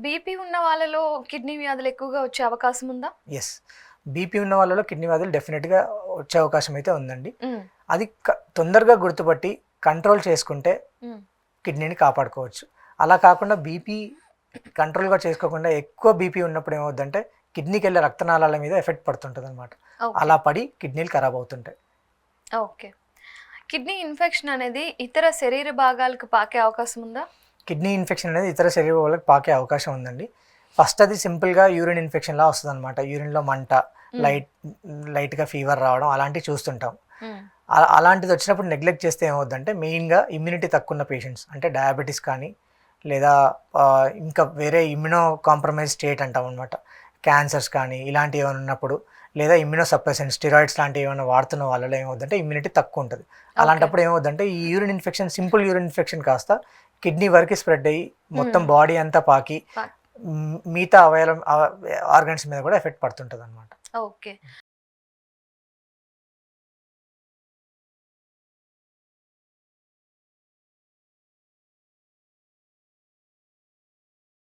BP ఉన్న వాళ్ళలో kidney వ్యాధులు ఎక్కువగా వచ్చే అవకాశం ఉందా? ఎస్, బీపీ ఉన్న వాళ్ళలో కిడ్నీ వ్యాధులు డెఫినెట్గా వచ్చే అవకాశం అయితే ఉందండి. అది తొందరగా గుర్తుపట్టి కంట్రోల్ చేసుకుంటే కిడ్నీని కాపాడుకోవచ్చు. అలా కాకుండా బీపీ కంట్రోల్గా చేసుకోకుండా ఎక్కువ బీపీ ఉన్నప్పుడు ఏమవుద్దంటే కిడ్నీకి వెళ్ళే రక్తనాళాల మీద ఎఫెక్ట్ పడుతుంటుంది అనమాట. అలా పడి కిడ్నీలు ఖరాబ్ అవుతుంటాయి. ఓకే. కిడ్నీ ఇన్ఫెక్షన్ అనేది ఇతర శరీర భాగాలకు పాకే అవకాశం ఉందా? కిడ్నీ ఇన్ఫెక్షన్ అనేది ఇతర శరీర భాగాలకు పాకే అవకాశం ఉందండి. ఫస్ట్ అది సింపుల్గా యూరిన్ ఇన్ఫెక్షన్లా వస్తుంది అనమాట. యూరిన్లో మంట, లైట్గా ఫీవర్ రావడం అలాంటివి చూస్తుంటాం. అలాంటిది వచ్చినప్పుడు నెగ్లెక్ట్ చేస్తే ఏమవుద్దంటే మెయిన్గా ఇమ్యూనిటీ తక్కువ ఉన్న పేషెంట్స్, అంటే డయాబెటీస్ కానీ లేదా ఇంకా వేరే ఇమ్యూనో కాంప్రమైజ్ స్టేట్ అంటాం అనమాట, క్యాన్సర్స్ కానీ ఇలాంటివి ఏమైనా ఉన్నప్పుడు, లేదా ఇమ్యూనో సప్రెసెంట్ స్టిరాయిడ్స్ లాంటివి ఏమైనా వాడుతున్న వాళ్ళలో ఏమవుద్దంటే ఇమ్యూనిటీ తక్కువ ఉంటుంది. అలాంటప్పుడు ఏమవుద్దంటే ఈ urine infection simple urine infection కాస్త కిడ్నీ వరకు స్ప్రెడ్ అయ్యి మొత్తం బాడీ అంతా పాకి మిగతా ఆర్గన్స్ మీద కూడా ఎఫెక్ట్ పడుతుంటుంది అనమాట. ఓకే.